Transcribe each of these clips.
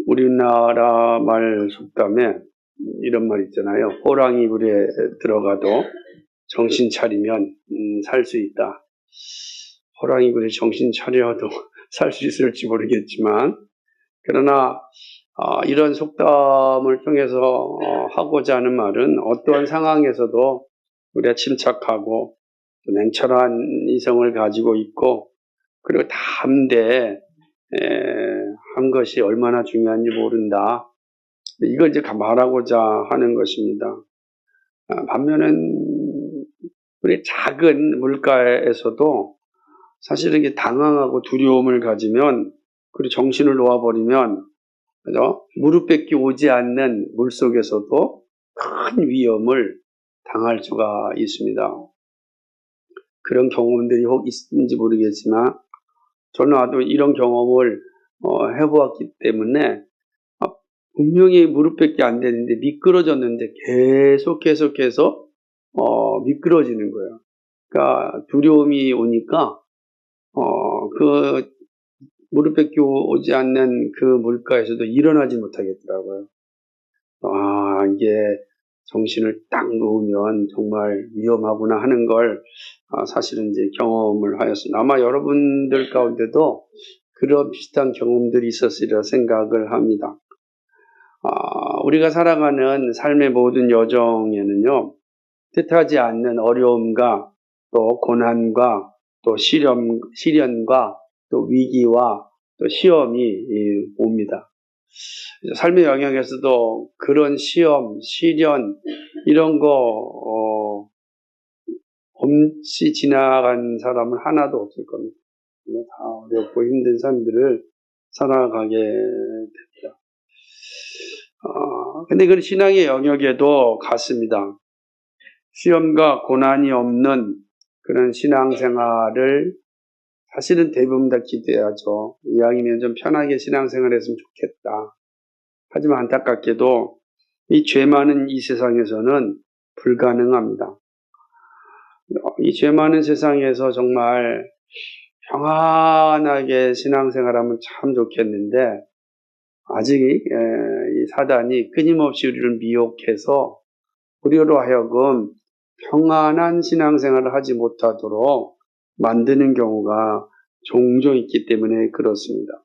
우리나라 말 속담에 이런 말 있잖아요. 호랑이 불에 들어가도 정신 차리면 살 수 있다. 호랑이 불에 정신 차려도 살 수 있을지 모르겠지만, 그러나 이런 속담을 통해서 하고자 하는 말은 어떠한 상황에서도 우리가 침착하고 냉철한 이성을 가지고 있고, 그리고 담대한 것이 얼마나 중요한지 모른다. 이걸 이제 말하고자 하는 것입니다. 반면은 우리 작은 물가에서도 사실은 이게 당황하고 두려움을 가지면, 그리고 정신을 놓아버리면, 그죠? 무릎 꿇기 오지 않는 물 속에서도 큰 위험을 당할 수가 있습니다. 그런 경험들이 혹 있는지 모르겠지만, 저는 아주 이런 경험을 해보았기 때문에, 분명히 무릎 꿇기 안 되는데 미끄러졌는데 계속해서 미끄러지는 거예요. 그러니까 두려움이 오니까 그 무릎 꿇기 오지 않는 그 물가에서도 일어나지 못하겠더라고요. 이게 정신을 딱 놓으면 정말 위험하구나 하는 걸 사실은 이제 경험을 하였습니다. 아마 여러분들 가운데도 그런 비슷한 경험들이 있었으리라 생각을 합니다. 우리가 살아가는 삶의 모든 여정에는요, 뜻하지 않는 어려움과 또 고난과 또 시련과 또 위기와 또 시험이 옵니다. 삶의 영역에서도 그런 시험, 시련 이런 거 없이 지나간 사람은 하나도 없을 겁니다. 다 어렵고 힘든 삶들을 살아가게 됩니다. 근데 그 신앙의 영역에도 같습니다. 시험과 고난이 없는 그런 신앙생활을 사실은 대부분 다 기대하죠. 이왕이면 좀 편하게 신앙생활 했으면 좋겠다. 하지만 안타깝게도 이 죄 많은 이 세상에서는 불가능합니다. 이 죄 많은 세상에서 정말 평안하게 신앙생활하면 참 좋겠는데, 아직 이 사단이 끊임없이 우리를 미혹해서 우리로 하여금 평안한 신앙생활을 하지 못하도록 만드는 경우가 종종 있기 때문에 그렇습니다.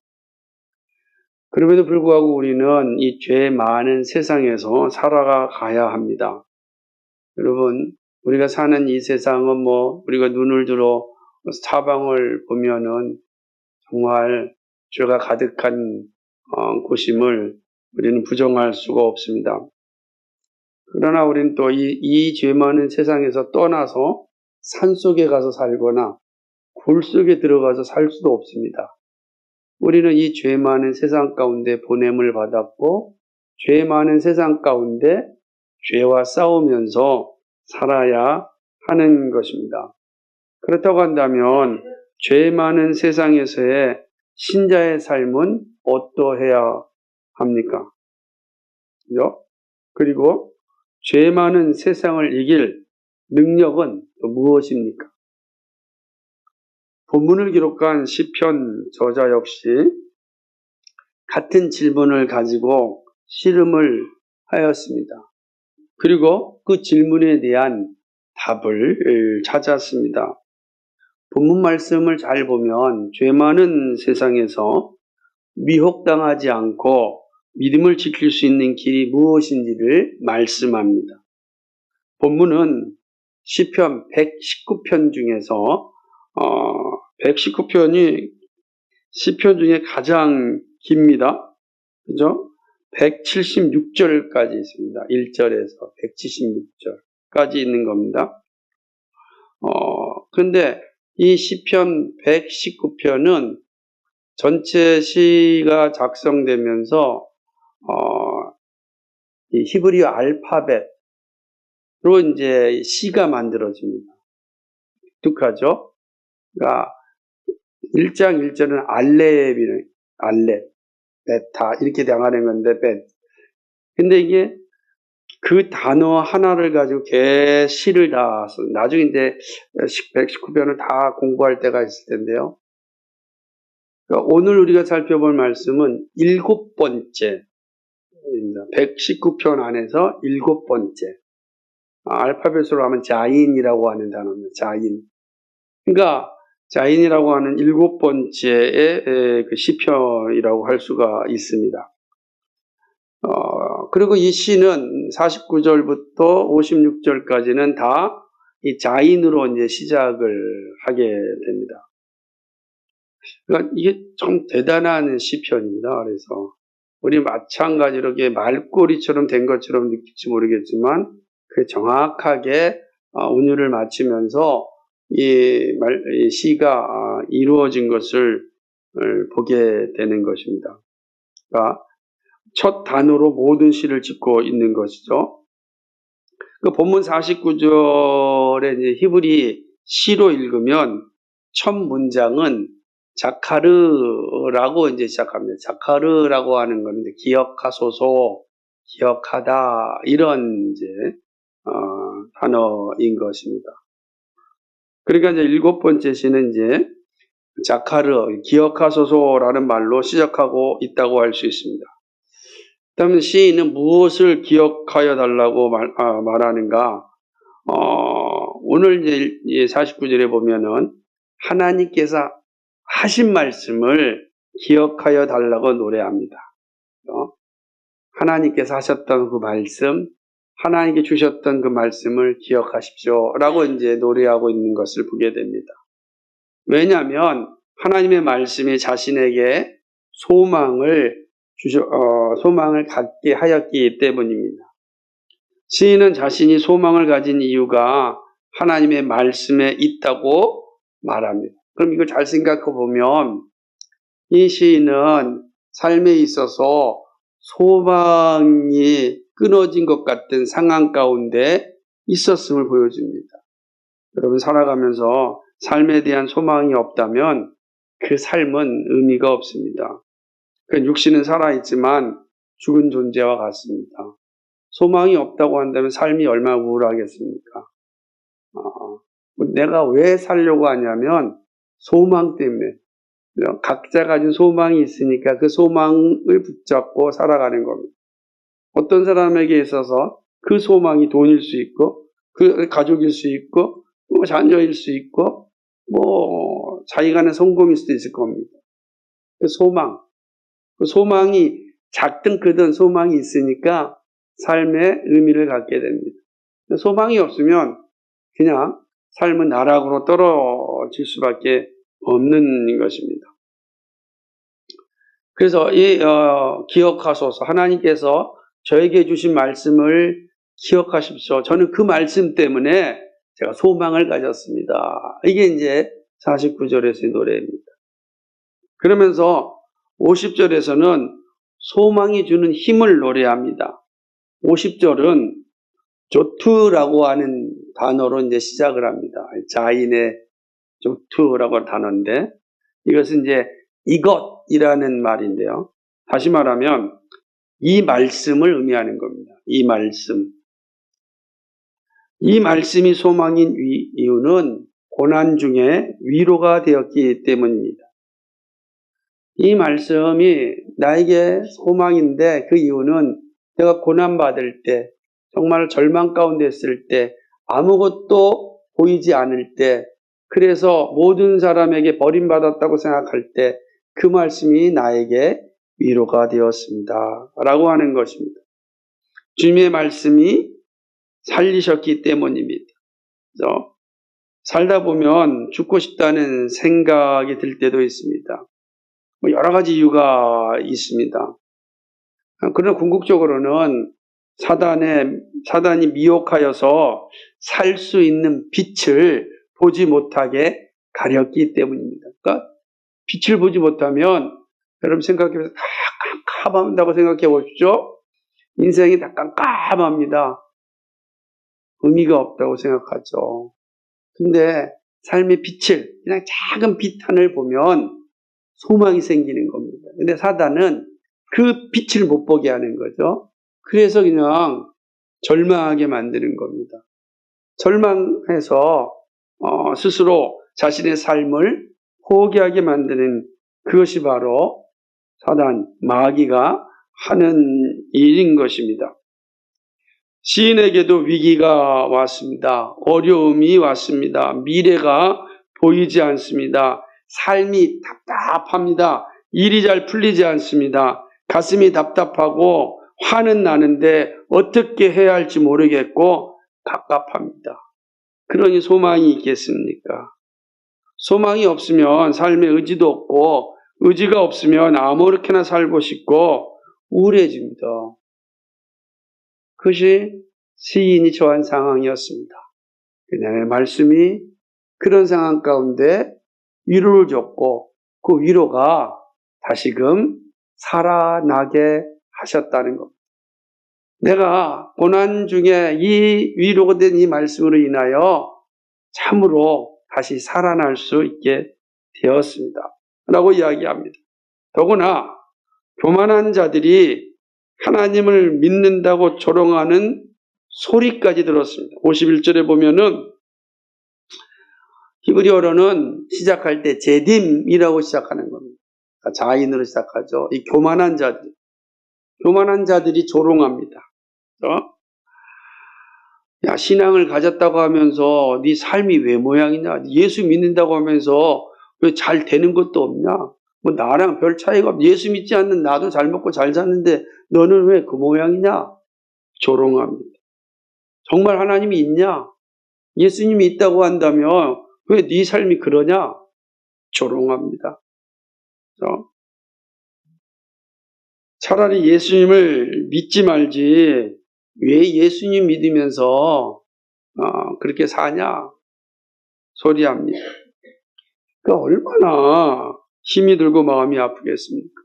그럼에도 불구하고 우리는 이 죄 많은 세상에서 살아가야 합니다. 여러분, 우리가 사는 이 세상은 우리가 눈을 들어 사방을 보면은 정말 죄가 가득한 곳임을 우리는 부정할 수가 없습니다. 그러나 우리는 또 이 죄 많은 세상에서 떠나서 산속에 가서 살거나 굴 속에 들어가서 살 수도 없습니다. 우리는 이 죄 많은 세상 가운데 보냄을 받았고, 죄 많은 세상 가운데 죄와 싸우면서 살아야 하는 것입니다. 그렇다고 한다면 죄 많은 세상에서의 신자의 삶은 어떠해야 합니까? 그죠? 그리고 죄 많은 세상을 이길 능력은 또 무엇입니까? 본문을 기록한 시편 저자 역시 같은 질문을 가지고 씨름을 하였습니다. 그리고 그 질문에 대한 답을 찾았습니다. 본문 말씀을 잘 보면 죄 많은 세상에서 미혹당하지 않고 믿음을 지킬 수 있는 길이 무엇인지를 말씀합니다. 본문은 시편 119편 중에서 119편이 시편 중에 가장 깁니다. 그죠? 176절까지 있습니다. 1절에서 176절까지 있는 겁니다. 그런데 이 시편 119편은 전체 시가 작성되면서 이 히브리어 알파벳으로 이제 시가 만들어집니다. 독특하죠? 그러니까 1장 1절은 알렙이는 알렙, 베타 이렇게 나가는 건데 근데 이게 그 단어 하나를 가지고 시를 다 써. 나중에 이제 119편을 다 공부할 때가 있을 텐데요. 그러니까 오늘 우리가 살펴볼 말씀은 7번째, 119편 안에서 7번째. 알파벳으로 하면 자인이라고 하는 단어입니다. 자인. 그러니까 자인이라고 하는 7번째의 그 시편이라고 할 수가 있습니다. 그리고 이 시는 49절부터 56절까지는 다 이 자인으로 이제 시작을 하게 됩니다. 그러니까 이게 참 대단한 시편입니다. 그래서 우리 마찬가지로 이렇게 말꼬리처럼 된 것처럼 느낄지 모르겠지만 그 정확하게 운율을 맞추면서 이 시가 이루어진 것을 보게 되는 것입니다. 그러니까 첫 단어로 모든 시를 짓고 있는 것이죠. 그 본문 49절에 이제 히브리 시로 읽으면 첫 문장은 자카르라고 이제 시작합니다. 자카르라고 하는 것은 기억하소서, 기억하다 이런 이제 단어인 것입니다. 그러니까 이제 7번째 시는 이제 자카르, 기억하소서라는 말로 시작하고 있다고 할 수 있습니다. 그다음에 시인은 무엇을 기억하여 달라고 말하는가? 오늘 이제 49절에 보면은 하나님께서 하신 말씀을 기억하여 달라고 노래합니다. 하나님께서 하셨던 그 말씀, 하나님께 주셨던 그 말씀을 기억하십시오라고 이제 노래하고 있는 것을 보게 됩니다. 왜냐하면 하나님의 말씀이 자신에게 소망을 갖게 하였기 때문입니다. 시인은 자신이 소망을 가진 이유가 하나님의 말씀에 있다고 말합니다. 그럼 이거 잘 생각해 보면 이 시인은 삶에 있어서 소망이 끊어진 것 같은 상황 가운데 있었음을 보여줍니다. 여러분 살아가면서 삶에 대한 소망이 없다면 그 삶은 의미가 없습니다. 육신은 살아있지만 죽은 존재와 같습니다. 소망이 없다고 한다면 삶이 얼마나 우울하겠습니까? 내가 왜 살려고 하냐면 소망 때문에. 각자 가진 소망이 있으니까 그 소망을 붙잡고 살아가는 겁니다. 어떤 사람에게 있어서 그 소망이 돈일 수 있고, 그 가족일 수 있고, 자녀일 수 있고, 자기가 하는 성공일 수도 있을 겁니다. 그 소망이 작든 크든 소망이 있으니까 삶의 의미를 갖게 됩니다. 소망이 없으면 그냥 삶은 나락으로 떨어질 수밖에 없는 것입니다. 그래서 기억하소서, 하나님께서 저에게 주신 말씀을 기억하십시오. 저는 그 말씀 때문에 제가 소망을 가졌습니다. 이게 이제 49절에서의 노래입니다. 그러면서 50절에서는 소망이 주는 힘을 노래합니다. 50절은 조투라고 하는 단어로 이제 시작을 합니다. 자인의 조투라고 하는 단어인데 이것은 이제 이것이라는 말인데요. 다시 말하면 이 말씀을 의미하는 겁니다. 이 말씀이 소망인 이유는 고난 중에 위로가 되었기 때문입니다. 이 말씀이 나에게 소망인데 그 이유는 내가 고난받을 때, 정말 절망 가운데 있을 때, 아무것도 보이지 않을 때, 그래서 모든 사람에게 버림받았다고 생각할 때 그 말씀이 나에게 위로가 되었습니다. 라고 하는 것입니다. 주님의 말씀이 살리셨기 때문입니다. 그래서 살다 보면 죽고 싶다는 생각이 들 때도 있습니다. 여러 가지 이유가 있습니다. 그러나 궁극적으로는 사단이 미혹하여서 살 수 있는 빛을 보지 못하게 가렸기 때문입니다. 그러니까 빛을 보지 못하면 여러분 생각해보세요. 다 깜깜한다고 생각해 보십시오. 인생이 다 깜깜합니다. 의미가 없다고 생각하죠. 근데 삶의 빛을, 그냥 작은 빛 하나를 보면 소망이 생기는 겁니다. 근데 사단은 그 빛을 못 보게 하는 거죠. 그래서 그냥 절망하게 만드는 겁니다. 절망해서 스스로 자신의 삶을 포기하게 만드는 그것이 바로 사단, 마귀가 하는 일인 것입니다. 시인에게도 위기가 왔습니다. 어려움이 왔습니다. 미래가 보이지 않습니다. 삶이 답답합니다. 일이 잘 풀리지 않습니다. 가슴이 답답하고 화는 나는데 어떻게 해야 할지 모르겠고 갑갑합니다. 그러니 소망이 있겠습니까? 소망이 없으면 삶에 의지도 없고 의지가 없으면 아무렇게나 살고 싶고 우울해집니다. 그것이 시인이 처한 상황이었습니다. 그녀의 말씀이 그런 상황 가운데 위로를 줬고 그 위로가 다시금 살아나게 하셨다는 겁니다. 내가 고난 중에 이 위로가 된 이 말씀으로 인하여 참으로 다시 살아날 수 있게 되었습니다. 라고 이야기합니다. 더구나 교만한 자들이 하나님을 믿는다고 조롱하는 소리까지 들었습니다. 51절에 보면은 히브리어로는 시작할 때 제딤이라고 시작하는 겁니다. 자인으로 시작하죠. 이 교만한 자들이 조롱합니다. 야, 신앙을 가졌다고 하면서 네 삶이 왜 모양이냐? 예수 믿는다고 하면서 왜 잘 되는 것도 없냐? 뭐 나랑 별 차이가 없. 예수 믿지 않는 나도 잘 먹고 잘 사는데 너는 왜 그 모양이냐? 조롱합니다. 정말 하나님이 있냐? 예수님이 있다고 한다면 왜 네 삶이 그러냐? 조롱합니다. 차라리 예수님을 믿지 말지 왜 예수님 믿으면서 그렇게 사냐? 소리합니다. 그 얼마나 힘이 들고 마음이 아프겠습니까?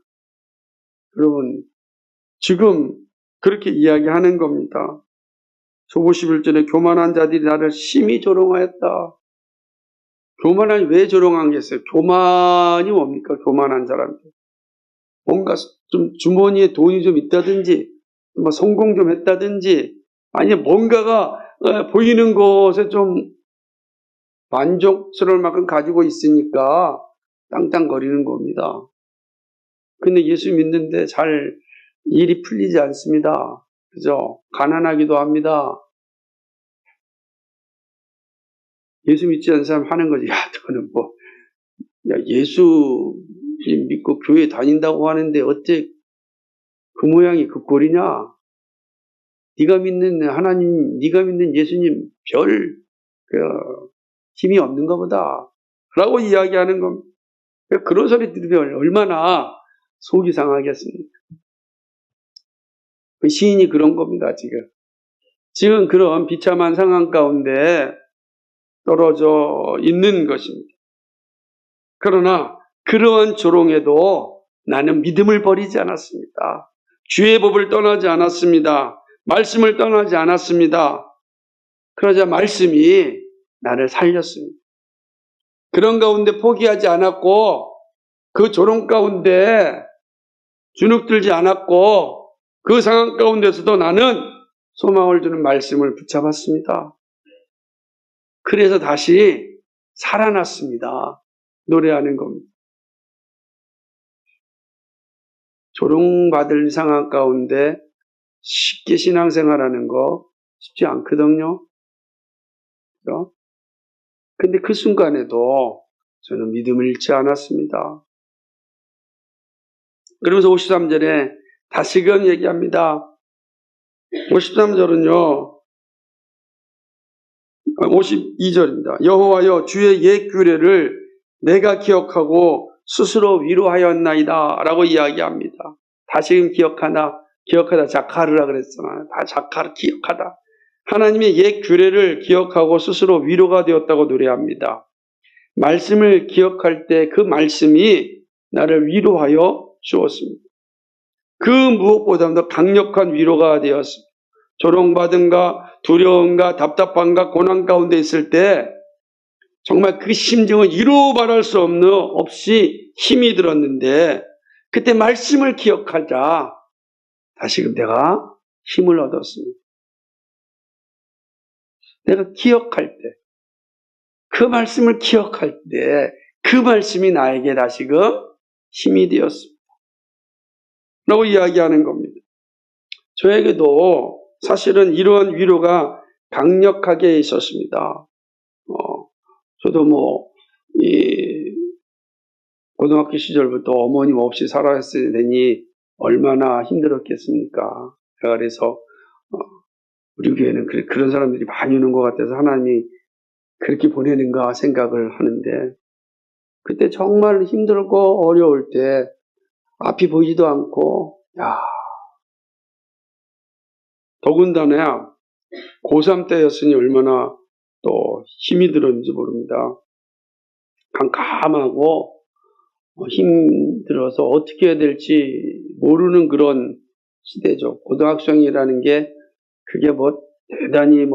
여러분, 지금 그렇게 이야기하는 겁니다. 51절에 교만한 자들이 나를 심히 조롱하였다. 교만하니 왜 조롱하겠어요? 교만이 뭡니까? 교만한 사람들. 뭔가 좀 주머니에 돈이 좀 있다든지, 뭐 성공 좀 했다든지, 아니면 뭔가가 보이는 것에 좀 만족스러울 만큼 가지고 있으니까 땅땅거리는 겁니다. 근데 예수 믿는데 잘 일이 풀리지 않습니다. 그죠? 가난하기도 합니다. 예수 믿지 않는 사람 하는 거지. 야, 너는 뭐, 야, 예수 믿고 교회 다닌다고 하는데 어째 그 모양이 그 꼴이냐? 네가 믿는 하나님, 네가 믿는 예수님 별 힘이 없는가 보다. 라고 이야기하는 겁니다. 그런 소리 들으면 얼마나 속이 상하겠습니까? 그 시인이 그런 겁니다, 지금. 지금 그런 비참한 상황 가운데 떨어져 있는 것입니다. 그러나 그러한 조롱에도 나는 믿음을 버리지 않았습니다. 주의 법을 떠나지 않았습니다. 말씀을 떠나지 않았습니다. 그러자 말씀이 나를 살렸습니다. 그런 가운데 포기하지 않았고 그 조롱 가운데 주눅들지 않았고 그 상황 가운데서도 나는 소망을 주는 말씀을 붙잡았습니다. 그래서 다시 살아났습니다. 노래하는 겁니다. 조롱받을 상황 가운데 쉽게 신앙생활하는 거 쉽지 않거든요. 그렇죠? 근데 그 순간에도 저는 믿음을 잃지 않았습니다. 그러면서 53절에 다시금 얘기합니다. 53절은요. 52절입니다. 여호와여 주의 옛 규례를 내가 기억하고 스스로 위로하였나이다 라고 이야기합니다. 다시금 기억하다 자카르라 그랬잖아요. 다 자카르 기억하다. 하나님의 옛 규례를 기억하고 스스로 위로가 되었다고 노래합니다. 말씀을 기억할 때 그 말씀이 나를 위로하여 주었습니다. 그 무엇보다도 강력한 위로가 되었습니다. 조롱받음과 두려움과 답답함과 고난 가운데 있을 때 정말 그 심정은 이루 말할 수 없이 힘이 들었는데 그때 말씀을 기억하자 다시금 내가 힘을 얻었습니다. 내가 기억할 때, 그 말씀을 기억할 때 그 말씀이 나에게 다시금 힘이 되었습니다. 라고 이야기하는 겁니다. 저에게도 사실은 이러한 위로가 강력하게 있었습니다. 저도 고등학교 시절부터 어머님 없이 살아왔으니 되니 얼마나 힘들었겠습니까? 그래서 우리 교회는 그런 사람들이 많이 오는 것 같아서 하나님이 그렇게 보내는가 생각을 하는데, 그때 정말 힘들고 어려울 때 앞이 보이지도 않고, 더군다나 고3 때였으니 얼마나 또 힘이 들었는지 모릅니다. 깜깜하고 힘들어서 어떻게 해야 될지 모르는 그런 시대죠. 고등학생이라는 게 그게 대단히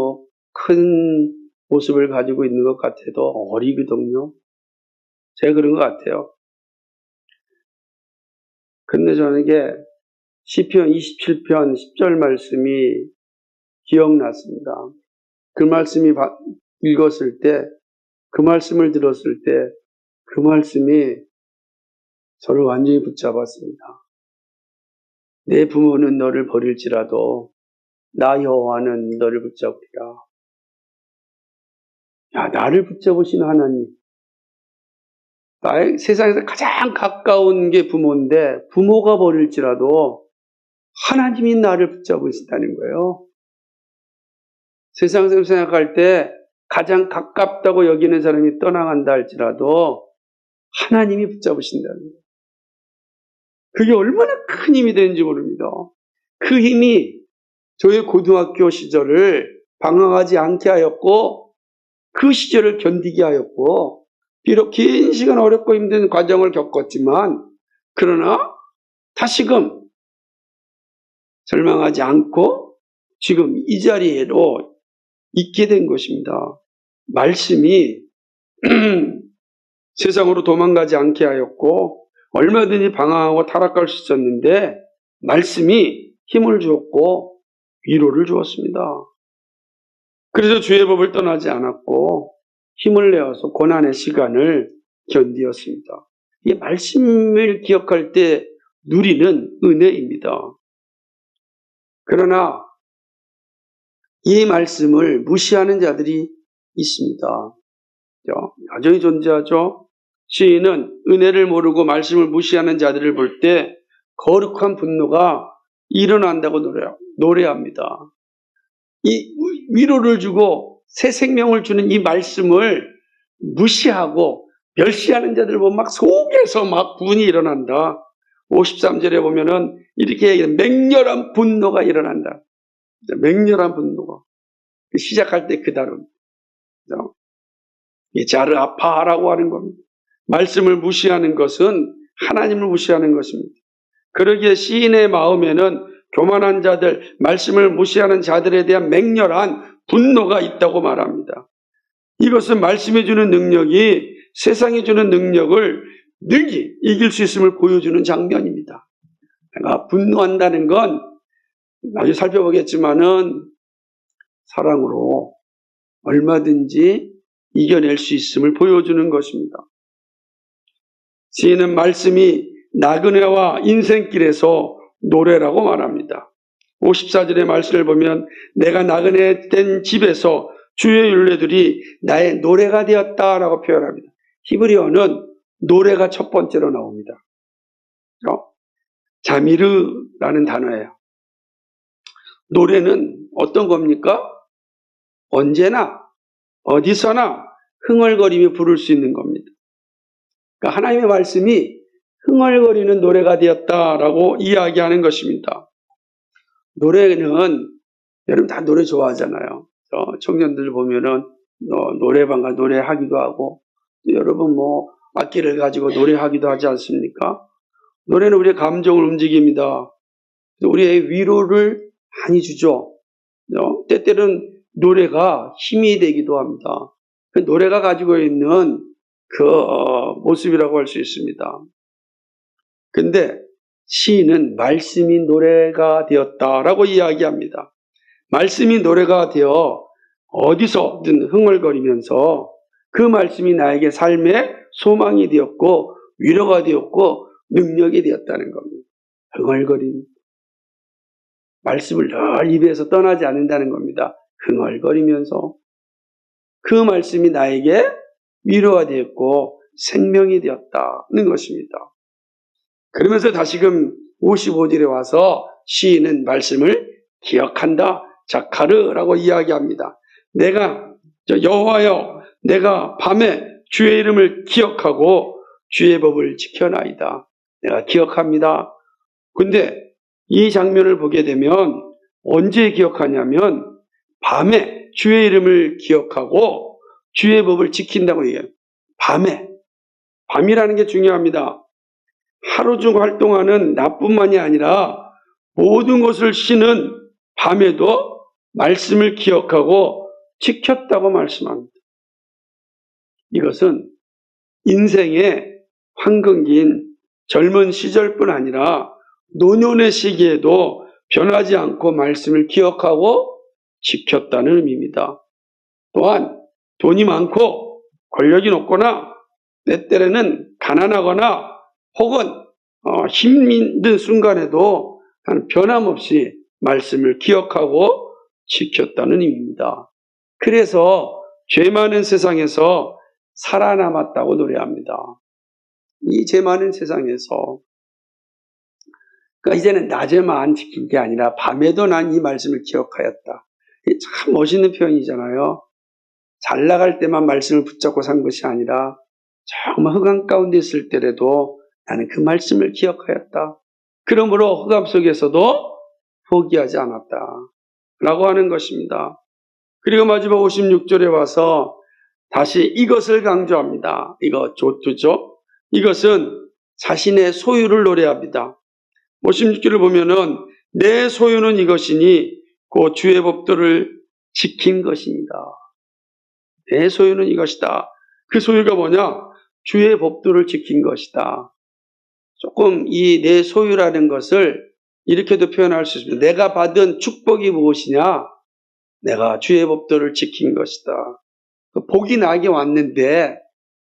큰 모습을 가지고 있는 것 같아도 어리거든요. 제가 그런 것 같아요. 근데 저에게 시편 27편 10절 말씀이 기억났습니다. 그 말씀이 읽었을 때, 그 말씀을 들었을 때, 그 말씀이 저를 완전히 붙잡았습니다. 내 부모는 너를 버릴지라도 나 여호와는 너를 붙잡으리라. 나를 붙잡으신 하나님. 나의 세상에서 가장 가까운 게 부모인데, 부모가 버릴지라도 하나님이 나를 붙잡으신다는 거예요. 세상에서 생각할 때 가장 가깝다고 여기는 사람이 떠나간다 할지라도 하나님이 붙잡으신다는 거예요. 그게 얼마나 큰 힘이 되는지 모릅니다. 그 힘이 저의 고등학교 시절을 방황하지 않게 하였고, 그 시절을 견디게 하였고, 비록 긴 시간 어렵고 힘든 과정을 겪었지만, 그러나 다시금 절망하지 않고 지금 이 자리에로 있게 된 것입니다. 말씀이 세상으로 도망가지 않게 하였고, 얼마든지 방황하고 타락할 수 있었는데 말씀이 힘을 주었고 위로를 주었습니다. 그래서 주의 법을 떠나지 않았고 힘을 내어서 고난의 시간을 견디었습니다. 이 말씀을 기억할 때 누리는 은혜입니다. 그러나 이 말씀을 무시하는 자들이 있습니다. 여전히 존재하죠. 시인은 은혜를 모르고 말씀을 무시하는 자들을 볼 때 거룩한 분노가 일어난다고 노래합니다. 이 위로를 주고 새 생명을 주는 이 말씀을 무시하고 멸시하는 자들을 보면 막 속에서 막 분이 일어난다. 53절에 보면은 이렇게 맹렬한 분노가 일어난다. 맹렬한 분노가. 시작할 때 그 단어입니다. 자르아파라고 하는 겁니다. 말씀을 무시하는 것은 하나님을 무시하는 것입니다. 그러기에 시인의 마음에는 교만한 자들, 말씀을 무시하는 자들에 대한 맹렬한 분노가 있다고 말합니다. 이것은 말씀이 주는 능력이 세상이 주는 능력을 늘기, 이길 수 있음을 보여주는 장면입니다. 내가 분노한다는 건 나중에 살펴보겠지만은 사랑으로 얼마든지 이겨낼 수 있음을 보여주는 것입니다. 시인은 말씀이 나그네와 인생길에서 노래라고 말합니다. 54절의 말씀을 보면 내가 나그네 된 집에서 주의 율례들이 나의 노래가 되었다라고 표현합니다. 히브리어는 노래가 첫 번째로 나옵니다. 자미르라는 단어예요. 노래는 어떤 겁니까? 언제나 어디서나 흥얼거리며 부를 수 있는 겁니다. 그러니까 하나님의 말씀이 흥얼거리는 노래가 되었다라고 이야기하는 것입니다. 노래는 여러분 다 노래 좋아하잖아요. 청년들 보면은 노래방 가 노래하기도 하고, 여러분 악기를 가지고 노래하기도 하지 않습니까? 노래는 우리의 감정을 움직입니다. 우리의 위로를 많이 주죠. 때때로는 노래가 힘이 되기도 합니다. 그 노래가 가지고 있는 그 모습이라고 할 수 있습니다. 근데 시인은 말씀이 노래가 되었다라고 이야기합니다. 말씀이 노래가 되어 어디서든 흥얼거리면서 그 말씀이 나에게 삶의 소망이 되었고 위로가 되었고 능력이 되었다는 겁니다. 흥얼거립니다. 말씀을 늘 입에서 떠나지 않는다는 겁니다. 흥얼거리면서 그 말씀이 나에게 위로가 되었고 생명이 되었다는 것입니다. 그러면서 다시금 55절에 와서 시인은 말씀을 기억한다. 자카르라고 이야기합니다. 내가 여호와여 내가 밤에 주의 이름을 기억하고 주의 법을 지켜나이다. 내가 기억합니다. 근데 이 장면을 보게 되면 언제 기억하냐면 밤에 주의 이름을 기억하고 주의 법을 지킨다고 얘기해요. 밤에. 밤이라는 게 중요합니다. 하루 중 활동하는 나뿐만이 아니라 모든 것을 쉬는 밤에도 말씀을 기억하고 지켰다고 말씀합니다. 이것은 인생의 황금기인 젊은 시절뿐 아니라 노년의 시기에도 변하지 않고 말씀을 기억하고 지켰다는 의미입니다. 또한 돈이 많고 권력이 높거나 때때로는 가난하거나 혹은 힘있는 순간에도 변함없이 말씀을 기억하고 지켰다는 의미입니다. 그래서 죄 많은 세상에서 살아남았다고 노래합니다. 이 죄 많은 세상에서 그러니까 이제는 낮에만 지킨 게 아니라 밤에도 난 이 말씀을 기억하였다. 이게 참 멋있는 표현이잖아요. 잘 나갈 때만 말씀을 붙잡고 산 것이 아니라 정말 흑암 가운데 있을 때라도 나는 그 말씀을 기억하였다. 그러므로 흑암 속에서도 포기하지 않았다. 라고 하는 것입니다. 그리고 마지막 56절에 와서 다시 이것을 강조합니다. 이거 조투죠. 이것은 자신의 소유를 노래합니다. 56절을 보면은 내 소유는 이것이니 그 주의 법도를 지킨 것입니다. 내 소유는 이것이다. 그 소유가 뭐냐? 주의 법도를 지킨 것이다. 조금 이 내 소유라는 것을 이렇게도 표현할 수 있습니다. 내가 받은 축복이 무엇이냐? 내가 주의 법도를 지킨 것이다. 복이 나에게 왔는데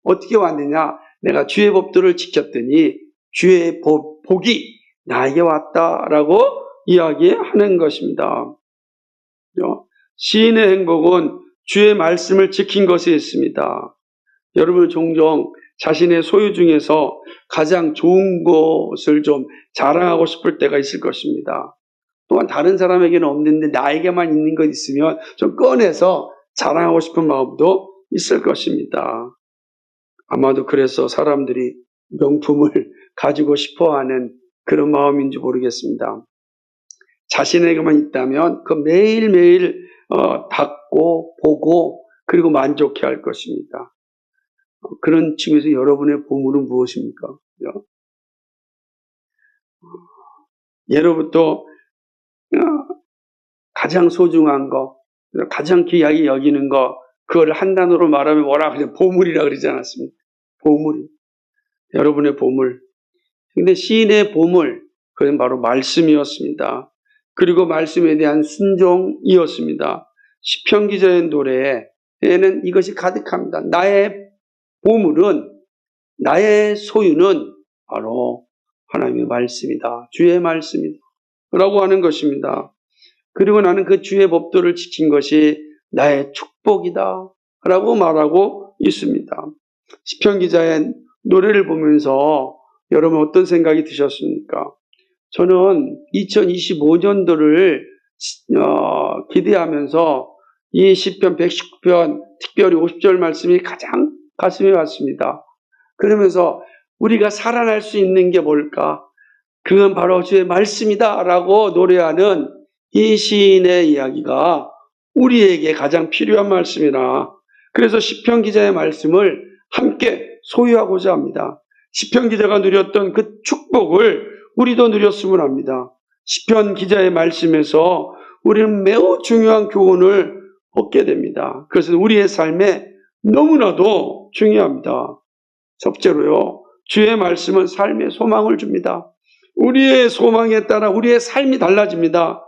어떻게 왔느냐? 내가 주의 법도를 지켰더니 주의 복이 나에게 왔다라고 이야기하는 것입니다. 시인의 행복은 주의 말씀을 지킨 것에 있습니다. 여러분 종종 자신의 소유 중에서 가장 좋은 것을 좀 자랑하고 싶을 때가 있을 것입니다. 또한 다른 사람에게는 없는데 나에게만 있는 것 있으면 좀 꺼내서 자랑하고 싶은 마음도 있을 것입니다. 아마도 그래서 사람들이 명품을 가지고 싶어하는 그런 마음인지 모르겠습니다. 자신에게만 있다면 그 매일매일 닦고 보고 그리고 만족해 할 것입니다. 그런 측면에서 여러분의 보물은 무엇입니까? 예로부터 가장 소중한 거, 가장 귀하게 여기는 거, 그걸 한 단어로 말하면 뭐라 그래? 보물이라 그러지 않았습니까? 보물. 여러분의 보물. 근데 시인의 보물, 그건 바로 말씀이었습니다. 그리고 말씀에 대한 순종이었습니다. 시편 기자의 노래에는 이것이 가득합니다. 나의 보물은, 나의 소유는 바로 하나님의 말씀이다. 주의 말씀이다. 라고 하는 것입니다. 그리고 나는 그 주의 법도를 지킨 것이 나의 축복이다. 라고 말하고 있습니다. 시편 기자의 노래를 보면서 여러분 어떤 생각이 드셨습니까? 저는 2025년도를 기대하면서 이 시편 119편 특별히 50절 말씀이 가장 가슴에 왔습니다. 그러면서 우리가 살아날 수 있는 게 뭘까? 그건 바로 주의 말씀이다 라고 노래하는 이 시인의 이야기가 우리에게 가장 필요한 말씀이라 그래서 시편 기자의 말씀을 함께 소유하고자 합니다. 시편 기자가 누렸던 그 축복을 우리도 누렸으면 합니다. 시편 기자의 말씀에서 우리는 매우 중요한 교훈을 얻게 됩니다. 그것은 우리의 삶에 너무나도 중요합니다. 첫째로요, 주의 말씀은 삶의 소망을 줍니다. 우리의 소망에 따라 우리의 삶이 달라집니다.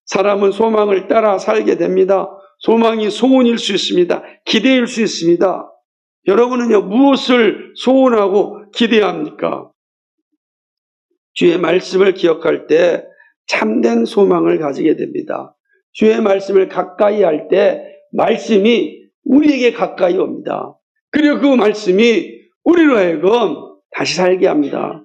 사람은 소망을 따라 살게 됩니다. 소망이 소원일 수 있습니다. 기대일 수 있습니다. 여러분은요, 무엇을 소원하고 기대합니까? 주의 말씀을 기억할 때 참된 소망을 가지게 됩니다. 주의 말씀을 가까이 할 때 말씀이 우리에게 가까이 옵니다. 그리고 그 말씀이 우리로 하여금 다시 살게 합니다.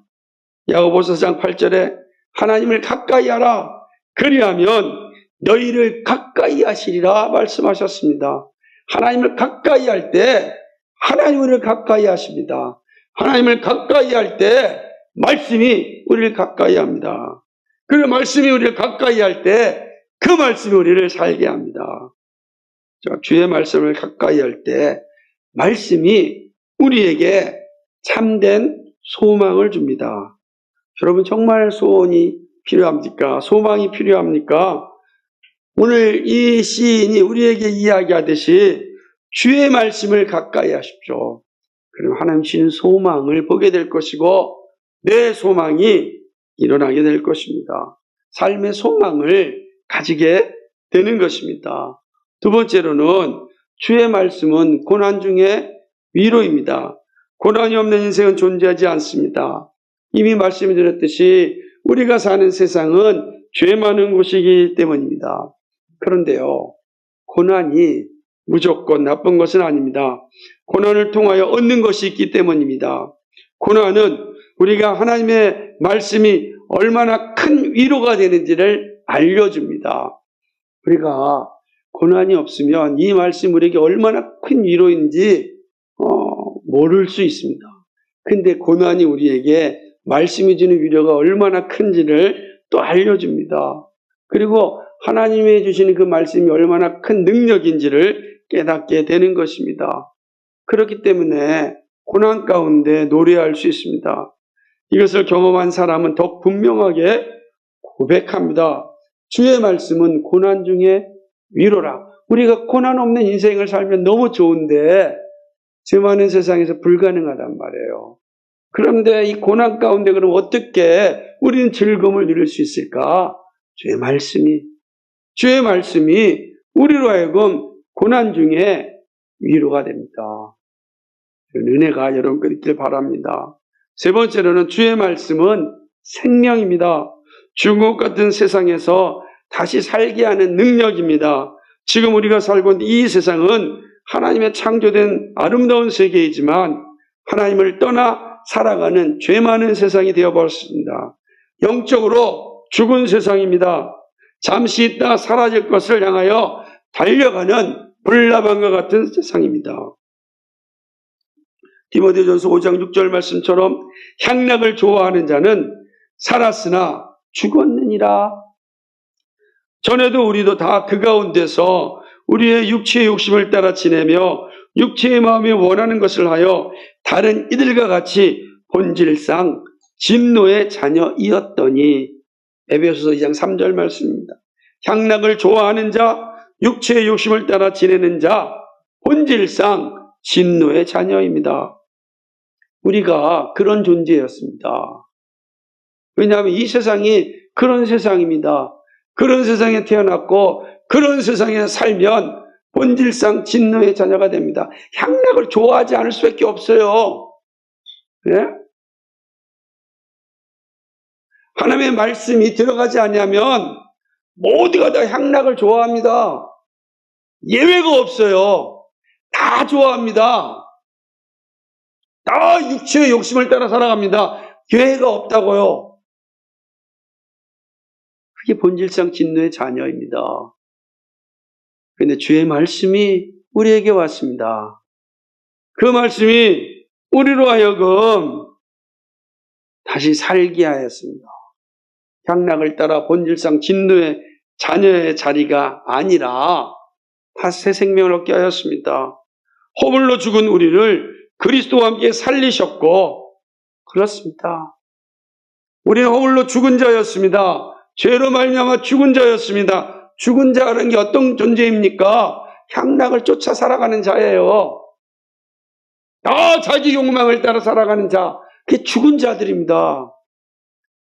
야고보서 4장 8절에 하나님을 가까이 하라. 그리하면 너희를 가까이 하시리라 말씀하셨습니다. 하나님을 가까이 할 때 하나님을 가까이 하십니다. 하나님을 가까이 할 때 말씀이 우리를 가까이 합니다. 그 말씀이 우리를 가까이 할 때 그 말씀이 우리를 살게 합니다. 주의 말씀을 가까이 할 때 말씀이 우리에게 참된 소망을 줍니다. 여러분 정말 소원이 필요합니까? 소망이 필요합니까? 오늘 이 시인이 우리에게 이야기하듯이 주의 말씀을 가까이 하십시오. 그럼 하나님 주신 소망을 보게 될 것이고 내 소망이 일어나게 될 것입니다. 삶의 소망을 가지게 되는 것입니다. 두 번째로는 주의 말씀은 고난 중에 위로입니다. 고난이 없는 인생은 존재하지 않습니다. 이미 말씀드렸듯이 우리가 사는 세상은 죄 많은 곳이기 때문입니다. 그런데요, 고난이 무조건 나쁜 것은 아닙니다. 고난을 통하여 얻는 것이 있기 때문입니다. 고난은 우리가 하나님의 말씀이 얼마나 큰 위로가 되는지를 알려줍니다. 우리가 고난이 없으면 이 말씀 우리에게 얼마나 큰 위로인지 모를 수 있습니다. 근데 고난이 우리에게 말씀이 주는 위로가 얼마나 큰지를 또 알려줍니다. 그리고 하나님이 주시는 그 말씀이 얼마나 큰 능력인지를 깨닫게 되는 것입니다. 그렇기 때문에 고난 가운데 노래할 수 있습니다. 이것을 경험한 사람은 더 분명하게 고백합니다. 주의 말씀은 고난 중에 위로라. 우리가 고난 없는 인생을 살면 너무 좋은데 죄 많은 세상에서 불가능하단 말이에요. 그런데 이 고난 가운데 그럼 어떻게 우리는 즐거움을 누릴 수 있을까? 주의 말씀이 우리로 하여금 고난 중에 위로가 됩니다. 은혜가 여러분께 있길 바랍니다. 세 번째로는 주의 말씀은 생명입니다. 죽은 것 같은 세상에서 다시 살게 하는 능력입니다. 지금 우리가 살고 있는 이 세상은 하나님의 창조된 아름다운 세계이지만 하나님을 떠나 살아가는 죄 많은 세상이 되어버렸습니다. 영적으로 죽은 세상입니다. 잠시 있다 사라질 것을 향하여 달려가는 불나방과 같은 세상입니다. 디모데전서 5장 6절 말씀처럼 향락을 좋아하는 자는 살았으나 죽었느니라. 전에도 우리도 다 그 가운데서 우리의 육체의 욕심을 따라 지내며 육체의 마음이 원하는 것을 하여 다른 이들과 같이 본질상 진노의 자녀이었더니. 에베소서 2장 3절 말씀입니다. 향락을 좋아하는 자, 육체의 욕심을 따라 지내는 자, 본질상 진노의 자녀입니다. 우리가 그런 존재였습니다. 왜냐하면 이 세상이 그런 세상입니다. 그런 세상에 태어났고 그런 세상에 살면 본질상 진노의 자녀가 됩니다. 향락을 좋아하지 않을 수밖에 없어요. 네? 하나님의 말씀이 들어가지 않으면 모두가 다 향락을 좋아합니다. 예외가 없어요. 다 좋아합니다. 다 육체의 욕심을 따라 살아갑니다. 예외가 없다고요. 그게 본질상 진노의 자녀입니다. 그런데 주의 말씀이 우리에게 왔습니다. 그 말씀이 우리로 하여금 다시 살게 하였습니다. 향락을 따라 본질상 진노의 자녀의 자리가 아니라 다 새 생명을 얻게 하였습니다. 허물로 죽은 우리를 그리스도와 함께 살리셨고, 그렇습니다. 우리는 허물로 죽은 자였습니다. 죄로 말미암아 죽은 자였습니다. 죽은 자라는 게 어떤 존재입니까? 향락을 쫓아 살아가는 자예요. 다 자기 욕망을 따라 살아가는 자, 그게 죽은 자들입니다.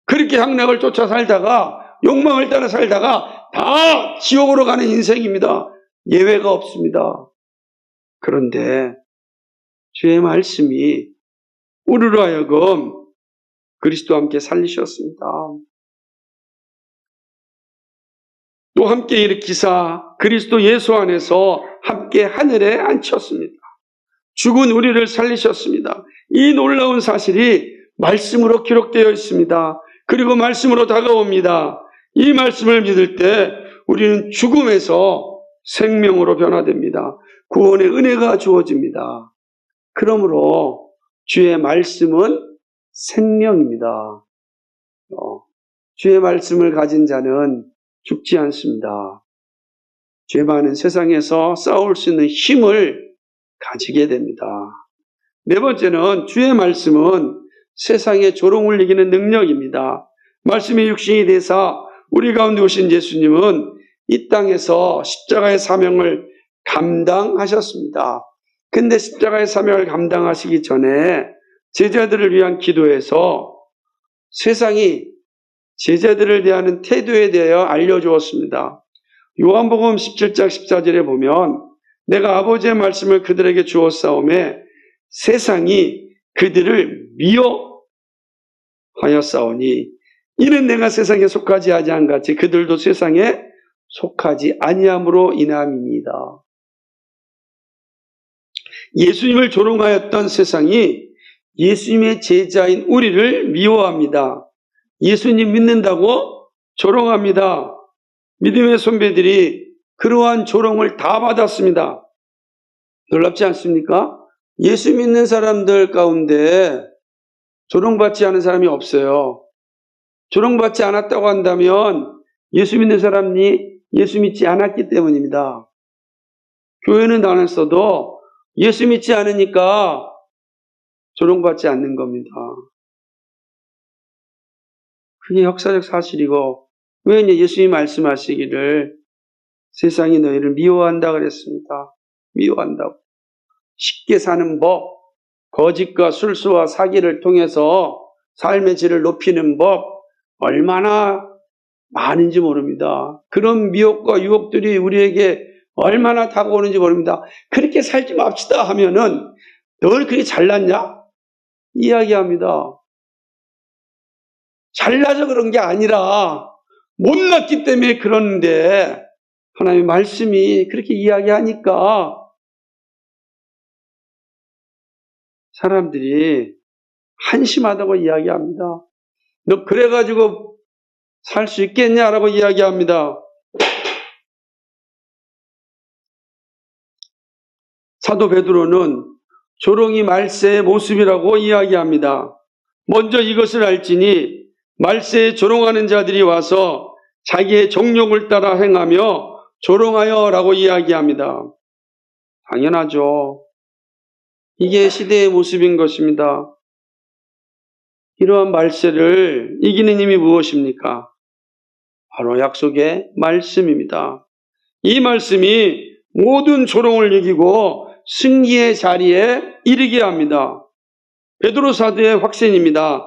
그렇게 향락을 쫓아 살다가 욕망을 따라 살다가 다 지옥으로 가는 인생입니다. 예외가 없습니다. 그런데 주의 말씀이 우리로 하여금 그리스도와 함께 살리셨습니다. 또 함께 일으키사 그리스도 예수 안에서 함께 하늘에 앉혔습니다. 죽은 우리를 살리셨습니다. 이 놀라운 사실이 말씀으로 기록되어 있습니다. 그리고 말씀으로 다가옵니다. 이 말씀을 믿을 때 우리는 죽음에서 생명으로 변화됩니다. 구원의 은혜가 주어집니다. 그러므로 주의 말씀은 생명입니다. 주의 말씀을 가진 자는 죽지 않습니다. 죄 많은 세상에서 싸울 수 있는 힘을 가지게 됩니다. 네 번째는 주의 말씀은 세상의 조롱을 이기는 능력입니다. 말씀의 육신이 되사 우리 가운데 오신 예수님은 이 땅에서 십자가의 사명을 감당하셨습니다. 근데 십자가의 사명을 감당하시기 전에 제자들을 위한 기도에서 세상이 제자들을 대하는 태도에 대하여 알려주었습니다. 요한복음 17장 14절에 보면 내가 아버지의 말씀을 그들에게 주었사오매 세상이 그들을 미워하였사오니 이는 내가 세상에 속하지 아니한 같이 그들도 세상에 속하지 아니함으로 인함입니다. 예수님을 조롱하였던 세상이 예수님의 제자인 우리를 미워합니다. 예수님 믿는다고 조롱합니다. 믿음의 선배들이 그러한 조롱을 다 받았습니다. 놀랍지 않습니까? 예수 믿는 사람들 가운데 조롱받지 않은 사람이 없어요. 조롱받지 않았다고 한다면 예수 믿는 사람이 예수 믿지 않았기 때문입니다. 교회는 다녔어도 예수 믿지 않으니까 조롱받지 않는 겁니다. 그게 역사적 사실이고 왜 예수님이 말씀하시기를 세상이 너희를 미워한다 그랬습니다. 미워한다고. 쉽게 사는 법, 거짓과 술수와 사기를 통해서 삶의 질을 높이는 법 얼마나 많은지 모릅니다. 그런 미혹과 유혹들이 우리에게 얼마나 다가오는지 모릅니다. 그렇게 살지 맙시다 하면은 널 그렇게 잘났냐? 이야기합니다. 잘나서 그런 게 아니라 못났기 때문에 그러는데 하나님의 말씀이 그렇게 이야기하니까 사람들이 한심하다고 이야기합니다. 너 그래가지고 살 수 있겠냐라고 이야기합니다. 사도 베드로는 조롱이 말세의 모습이라고 이야기합니다. 먼저 이것을 알지니 말세에 조롱하는 자들이 와서 자기의 정욕을 따라 행하며 조롱하여 라고 이야기합니다. 당연하죠. 이게 시대의 모습인 것입니다. 이러한 말세를 이기는 힘이 무엇입니까? 바로 약속의 말씀입니다. 이 말씀이 모든 조롱을 이기고 승리의 자리에 이르게 합니다. 베드로 사도의 확신입니다.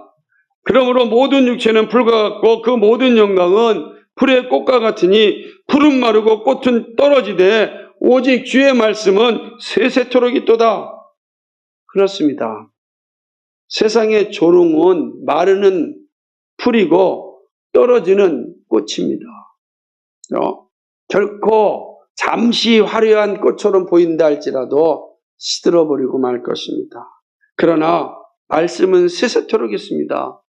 그러므로 모든 육체는 풀과 같고 그 모든 영광은 풀의 꽃과 같으니 풀은 마르고 꽃은 떨어지되 오직 주의 말씀은 세세토록 있도다. 그렇습니다. 세상의 조롱은 마르는 풀이고 떨어지는 꽃입니다. 결코 잠시 화려한 꽃처럼 보인다 할지라도 시들어버리고 말 것입니다. 그러나 말씀은 세세토록 있습니다.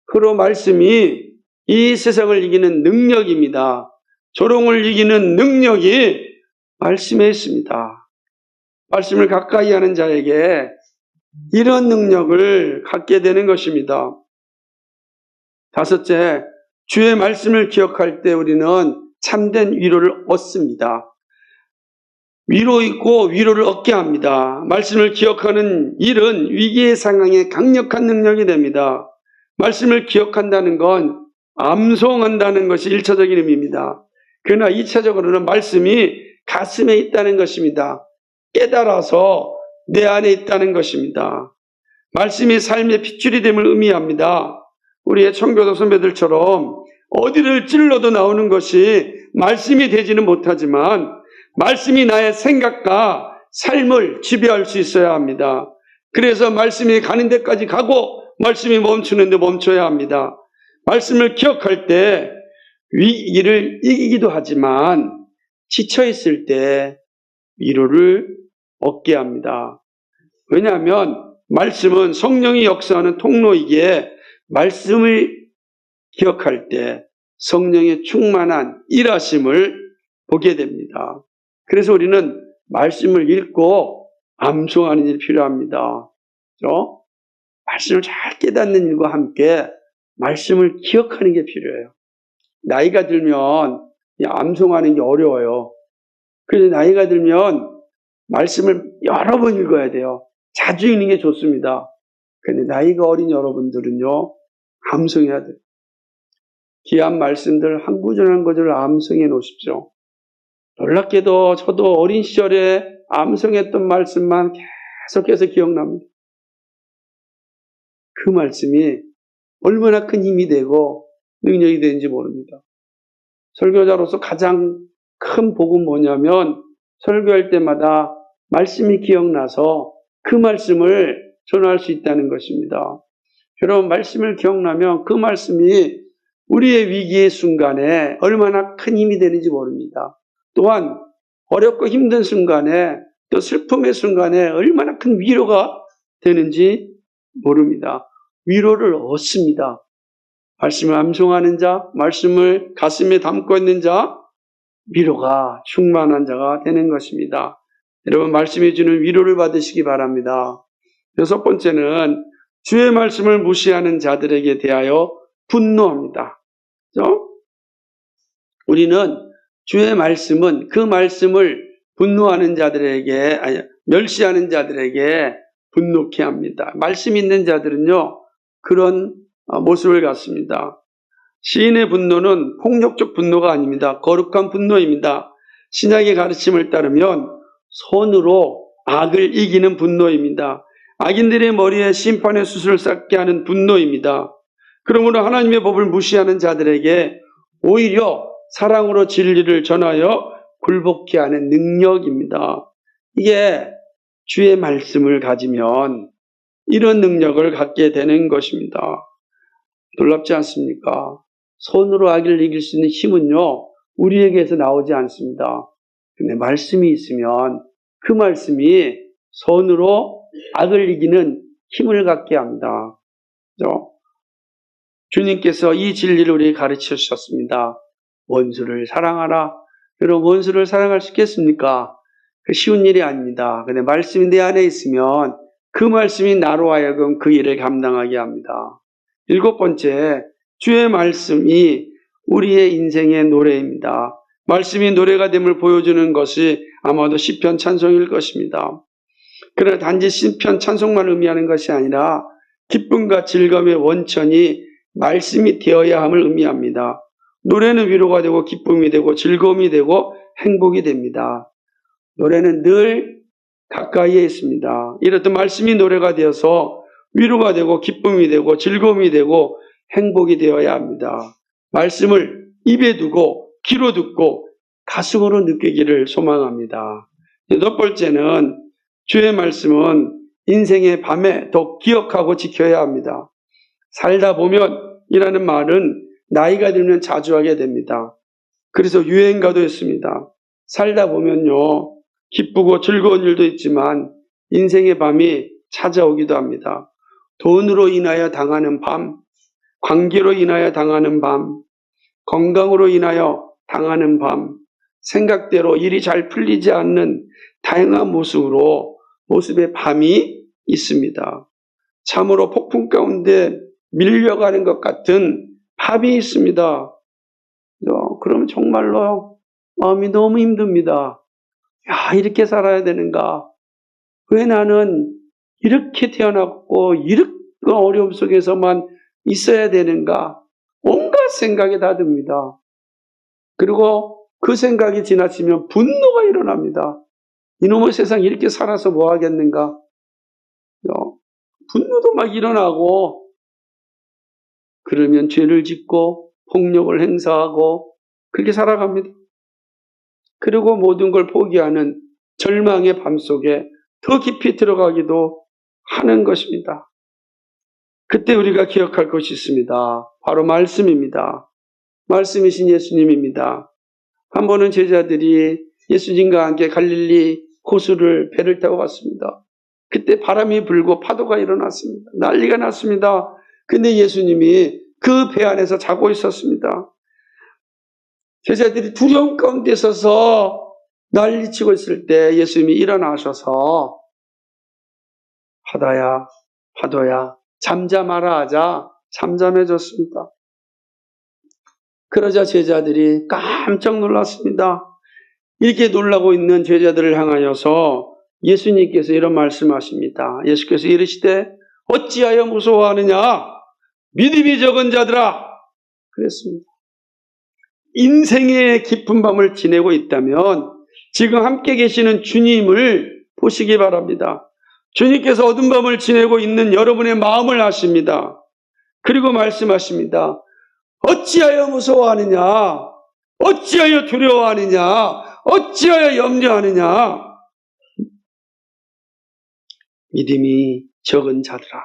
그로 말씀이 이 세상을 이기는 능력입니다. 조롱을 이기는 능력이 말씀에 있습니다. 말씀을 가까이 하는 자에게 이런 능력을 갖게 되는 것입니다. 다섯째, 주의 말씀을 기억할 때 우리는 참된 위로를 얻습니다. 위로 있고 위로를 얻게 합니다. 말씀을 기억하는 일은 위기의 상황에 강력한 능력이 됩니다. 말씀을 기억한다는 건 암송한다는 것이 1차적인 의미입니다. 그러나 2차적으로는 말씀이 가슴에 있다는 것입니다. 깨달아서 내 안에 있다는 것입니다. 말씀이 삶의 핏줄이 됨을 의미합니다. 우리의 청교도 선배들처럼 어디를 찔러도 나오는 것이 말씀이 되지는 못하지만 말씀이 나의 생각과 삶을 지배할 수 있어야 합니다. 그래서 말씀이 가는 데까지 가고 말씀이 멈추는데 멈춰야 합니다. 말씀을 기억할 때 위기를 이기기도 하지만 지쳐있을 때 위로를 얻게 합니다. 왜냐하면 말씀은 성령이 역사하는 통로이기에 말씀을 기억할 때 성령의 충만한 일하심을 보게 됩니다. 그래서 우리는 말씀을 읽고 암송하는 일이 필요합니다. 그렇죠? 말씀을 잘 깨닫는 일과 함께 말씀을 기억하는 게 필요해요. 나이가 들면 암송하는 게 어려워요. 그래서 나이가 들면 말씀을 여러 번 읽어야 돼요. 자주 읽는 게 좋습니다. 그런데 나이가 어린 여러분들은요, 암송해야 돼요. 귀한 말씀들 한 구절 한 구절 암송해 놓으십시오. 놀랍게도 저도 어린 시절에 암송했던 말씀만 계속해서 기억납니다. 그 말씀이 얼마나 큰 힘이 되고 능력이 되는지 모릅니다. 설교자로서 가장 큰 복은 뭐냐면 설교할 때마다 말씀이 기억나서 그 말씀을 전할 수 있다는 것입니다. 여러분, 말씀을 기억나면 그 말씀이 우리의 위기의 순간에 얼마나 큰 힘이 되는지 모릅니다. 또한 어렵고 힘든 순간에 또 슬픔의 순간에 얼마나 큰 위로가 되는지 모릅니다. 위로를 얻습니다. 말씀을 암송하는 자, 말씀을 가슴에 담고 있는 자, 위로가 충만한 자가 되는 것입니다. 여러분, 말씀이 주는 위로를 받으시기 바랍니다. 여섯 번째는 주의 말씀을 무시하는 자들에게 대하여 분노합니다. 그렇죠? 우리는 주의 말씀은 그 말씀을 분노하는 자들에게, 멸시하는 자들에게 분노케 합니다. 말씀 있는 자들은요, 그런 모습을 갖습니다. 시인의 분노는 폭력적 분노가 아닙니다. 거룩한 분노입니다. 신약의 가르침을 따르면 손으로 악을 이기는 분노입니다. 악인들의 머리에 심판의 숯을 쌓게 하는 분노입니다. 그러므로 하나님의 법을 무시하는 자들에게 오히려 사랑으로 진리를 전하여 굴복케 하는 능력입니다. 이게 주의 말씀을 가지면 이런 능력을 갖게 되는 것입니다. 놀랍지 않습니까? 손으로 악을 이길 수 있는 힘은요, 우리에게서 나오지 않습니다. 근데 말씀이 있으면 그 말씀이 손으로 악을 이기는 힘을 갖게 합니다. 그렇죠? 주님께서 이 진리를 우리에게 가르쳐 주셨습니다. 원수를 사랑하라. 여러분, 원수를 사랑할 수 있겠습니까? 그 쉬운 일이 아닙니다. 근데 말씀이 내 안에 있으면 그 말씀이 나로 하여금 그 일을 감당하게 합니다. 일곱 번째, 주의 말씀이 우리의 인생의 노래입니다. 말씀이 노래가 됨을 보여주는 것이 아마도 시편 찬송일 것입니다. 그러나 단지 시편 찬송만 의미하는 것이 아니라 기쁨과 즐거움의 원천이 말씀이 되어야 함을 의미합니다. 노래는 위로가 되고 기쁨이 되고 즐거움이 되고 행복이 됩니다. 노래는 늘 가까이에 있습니다. 이렇듯 말씀이 노래가 되어서 위로가 되고 기쁨이 되고 즐거움이 되고 행복이 되어야 합니다. 말씀을 입에 두고 귀로 듣고 가슴으로 느끼기를 소망합니다. 여덟 번째는 주의 말씀은 인생의 밤에 더 기억하고 지켜야 합니다. 살다 보면 이라는 말은 나이가 들면 자주 하게 됩니다. 그래서 유행가도 있습니다. 살다 보면요, 기쁘고 즐거운 일도 있지만 인생의 밤이 찾아오기도 합니다. 돈으로 인하여 당하는 밤, 관계로 인하여 당하는 밤, 건강으로 인하여 당하는 밤, 생각대로 일이 잘 풀리지 않는 다양한 모습의 밤이 있습니다. 참으로 폭풍 가운데 밀려가는 것 같은 밤이 있습니다. 그러면 정말로 마음이 너무 힘듭니다. 야, 이렇게 살아야 되는가? 왜 나는 이렇게 태어났고 이런 어려움 속에서만 있어야 되는가? 온갖 생각이 다 듭니다. 그리고 그 생각이 지나치면 분노가 일어납니다. 이놈의 세상 이렇게 살아서 뭐 하겠는가? 분노도 막 일어나고, 그러면 죄를 짓고 폭력을 행사하고 그렇게 살아갑니다. 그리고 모든 걸 포기하는 절망의 밤 속에 더 깊이 들어가기도 하는 것입니다. 그때 우리가 기억할 것이 있습니다. 바로 말씀입니다. 말씀이신 예수님입니다. 한 번은 제자들이 예수님과 함께 갈릴리 호수를 배를 타고 갔습니다. 그때 바람이 불고 파도가 일어났습니다. 난리가 났습니다. 근데 예수님이 그 배 안에서 자고 있었습니다. 제자들이 두려움 가운데 서서 난리치고 있을 때 예수님이 일어나셔서 바다야, 파도야, 잠잠하라 하자 잠잠해졌습니다. 그러자 제자들이 깜짝 놀랐습니다. 이렇게 놀라고 있는 제자들을 향하여서 예수님께서 이런 말씀하십니다. 예수께서 이르시되 어찌하여 무서워하느냐? 믿음이 적은 자들아. 그랬습니다. 인생의 깊은 밤을 지내고 있다면 지금 함께 계시는 주님을 보시기 바랍니다. 주님께서 어두운 밤을 지내고 있는 여러분의 마음을 아십니다. 그리고 말씀하십니다. 어찌하여 무서워하느냐? 어찌하여 두려워하느냐? 어찌하여 염려하느냐? 믿음이 적은 자들아.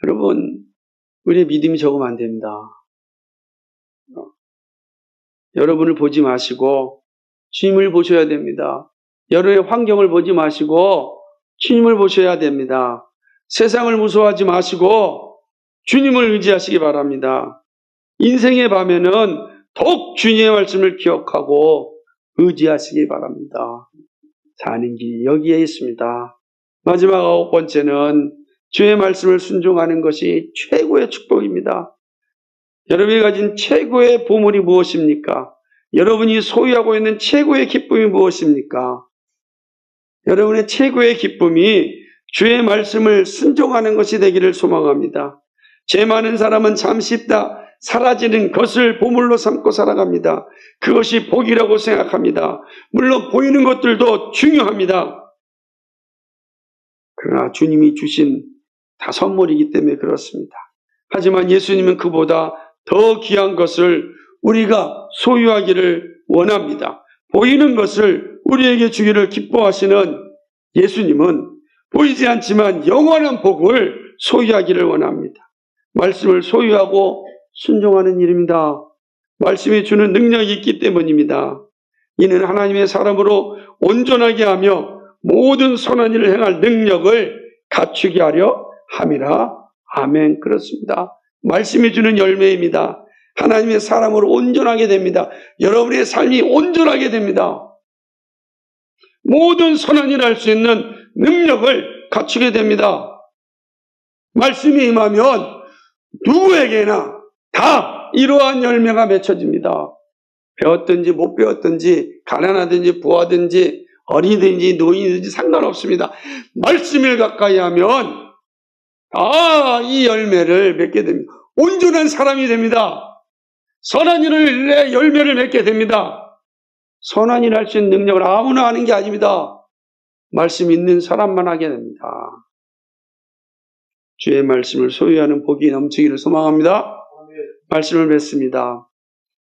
여러분, 우리의 믿음이 적으면 안 됩니다. 여러분을 보지 마시고 주님을 보셔야 됩니다. 여러분의 환경을 보지 마시고 주님을 보셔야 됩니다. 세상을 무서워하지 마시고 주님을 의지하시기 바랍니다. 인생의 밤에는 더욱 주님의 말씀을 기억하고 의지하시기 바랍니다. 사는 길이 여기에 있습니다. 마지막 9번째는 주의 말씀을 순종하는 것이 최고의 축복입니다. 여러분이 가진 최고의 보물이 무엇입니까? 여러분이 소유하고 있는 최고의 기쁨이 무엇입니까? 여러분의 최고의 기쁨이 주의 말씀을 순종하는 것이 되기를 소망합니다. 죄 많은 사람은 잠시 있다 사라지는 것을 보물로 삼고 살아갑니다. 그것이 복이라고 생각합니다. 물론 보이는 것들도 중요합니다. 그러나 주님이 주신 다 선물이기 때문에 그렇습니다. 하지만 예수님은 그보다 더 귀한 것을 우리가 소유하기를 원합니다. 보이는 것을 우리에게 주기를 기뻐하시는 예수님은 보이지 않지만 영원한 복을 소유하기를 원합니다. 말씀을 소유하고 순종하는 일입니다. 말씀이 주는 능력이 있기 때문입니다. 이는 하나님의 사람으로 온전하게 하며 모든 선한 일을 행할 능력을 갖추게 하려 함이라. 아멘. 그렇습니다. 말씀이 주는 열매입니다. 하나님의 사람으로 온전하게 됩니다. 여러분의 삶이 온전하게 됩니다. 모든 선한 일을 할 수 있는 능력을 갖추게 됩니다. 말씀이 임하면 누구에게나 다 이러한 열매가 맺혀집니다. 배웠든지 못 배웠든지 가난하든지 부하든지 어리든지 노인이든지 상관없습니다. 말씀을 가까이 하면 이 열매를 맺게 됩니다. 온전한 사람이 됩니다. 선한 일을 내 열매를 맺게 됩니다. 선한 일을 할 수 있는 능력을 아무나 하는 게 아닙니다. 말씀 있는 사람만 하게 됩니다. 주의 말씀을 소유하는 복이 넘치기를 소망합니다. 말씀을 맺습니다.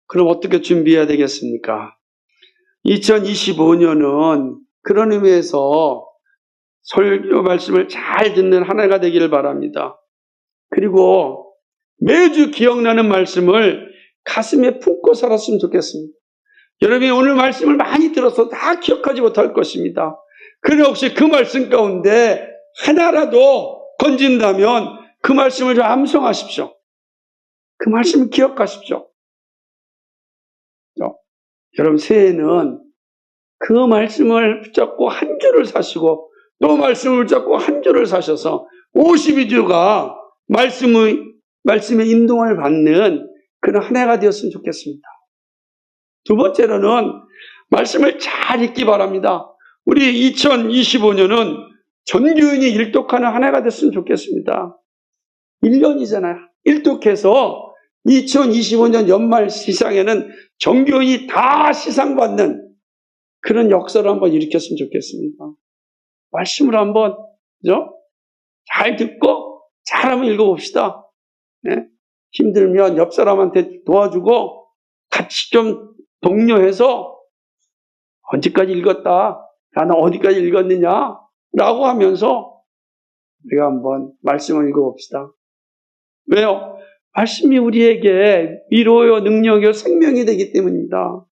그럼 어떻게 준비해야 되겠습니까? 2025년은 그런 의미에서 설교 말씀을 잘 듣는 한 해가 되기를 바랍니다. 그리고 매주 기억나는 말씀을 가슴에 품고 살았으면 좋겠습니다. 여러분이 오늘 말씀을 많이 들어서 다 기억하지 못할 것입니다. 그러나 혹시 그 말씀 가운데 하나라도 건진다면 그 말씀을 좀 암송하십시오. 그 말씀을 기억하십시오. 여러분 새해에는 그 말씀을 붙잡고 한 주를 사시고 또 말씀을 붙잡고 한 주를 사셔서 52주가 말씀의 인도를 받는 그런 한 해가 되었으면 좋겠습니다. 두 번째로는 말씀을 잘 읽기 바랍니다. 우리 2025년은 전교인이 일독하는 한 해가 됐으면 좋겠습니다. 1년이잖아요. 일독해서 2025년 연말 시상에는 전교인이 다 시상받는 그런 역사를 한번 일으켰으면 좋겠습니다. 말씀을 한번 잘 듣고 잘 한번 읽어봅시다. 네? 힘들면 옆 사람한테 도와주고 같이 좀 독려해서 언제까지 읽었다. 나 어디까지 읽었느냐? 라고 하면서 우리가 한번 말씀을 읽어봅시다. 왜요? 말씀이 우리에게 위로요, 능력이요, 생명이 되기 때문입니다.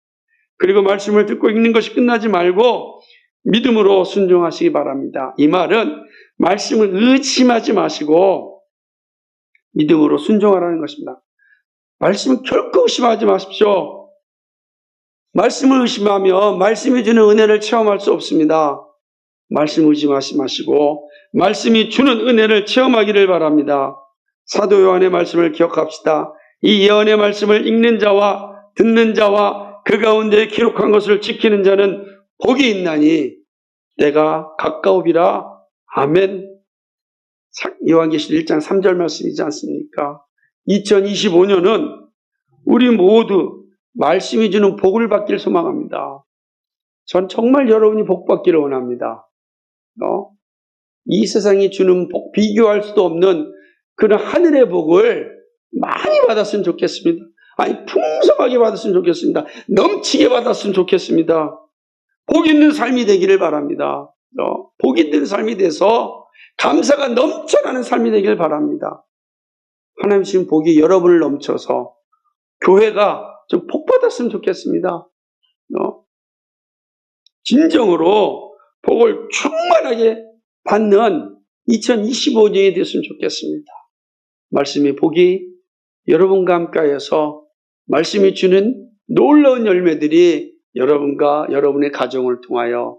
그리고 말씀을 듣고 읽는 것이 끝나지 말고 믿음으로 순종하시기 바랍니다. 이 말은 말씀을 의심하지 마시고 믿음으로 순종하라는 것입니다. 말씀을 결코 의심하지 마십시오. 말씀을 의심하면 말씀이 주는 은혜를 체험할 수 없습니다. 말씀 의심하지 마시고 말씀이 주는 은혜를 체험하기를 바랍니다. 사도 요한의 말씀을 기억합시다. 이 예언의 말씀을 읽는 자와 듣는 자와 그 가운데 기록한 것을 지키는 자는 복이 있나니 때가 가까우리라. 아멘. 요한계시록 1장 3절 말씀이지 않습니까? 2025년은 우리 모두 말씀이 주는 복을 받길 소망합니다. 전 정말 여러분이 복 받기를 원합니다. 이 세상이 주는 복, 비교할 수도 없는 그런 하늘의 복을 많이 받았으면 좋겠습니다. 아니, 풍성하게 받았으면 좋겠습니다. 넘치게 받았으면 좋겠습니다. 복 있는 삶이 되기를 바랍니다. 복 있는 삶이 돼서 감사가 넘쳐나는 삶이 되기를 바랍니다. 하나님 지금 복이 여러분을 넘쳐서 교회가 좀 복 받았으면 좋겠습니다. 진정으로 복을 충만하게 받는 2025년이 됐으면 좋겠습니다. 말씀의 복이 여러분과 함께해서 말씀이 주는 놀라운 열매들이 여러분과 여러분의 가정을 통하여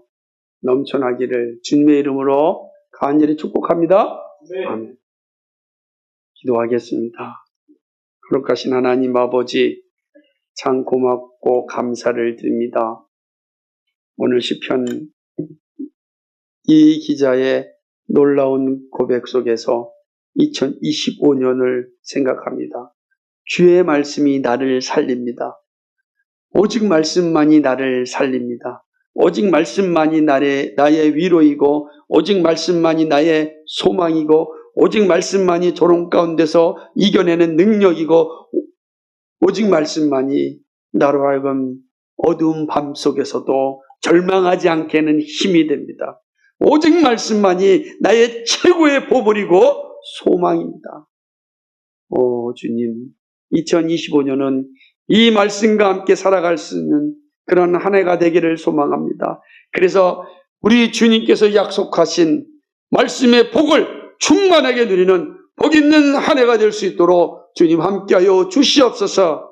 넘쳐나기를 주님의 이름으로 간절히 축복합니다. 네. 아멘. 기도하겠습니다. 거룩하신 하나님 아버지, 참 고맙고 감사를 드립니다. 오늘 시편 이 기자의 놀라운 고백 속에서 2025년을 생각합니다. 주의 말씀이 나를 살립니다. 오직 말씀만이 나를 살립니다. 오직 말씀만이 나의 위로이고 오직 말씀만이 나의 소망이고 오직 말씀만이 조롱 가운데서 이겨내는 능력이고 오직 말씀만이 나로 하여금 어두운 밤 속에서도 절망하지 않게 하는 힘이 됩니다. 오직 말씀만이 나의 최고의 보물이고 소망입니다. 오 주님, 2025년은 이 말씀과 함께 살아갈 수 있는 그런 한 해가 되기를 소망합니다. 그래서 우리 주님께서 약속하신 말씀의 복을 충만하게 누리는 복 있는 한 해가 될 수 있도록 주님 함께하여 주시옵소서.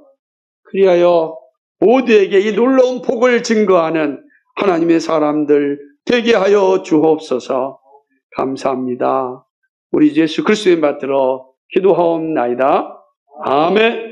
그리하여 모두에게 이 놀라운 복을 증거하는 하나님의 사람들 되게 하여 주옵소서. 감사합니다. 우리 예수 그리스도의 받들어 기도하옵나이다. 아멘.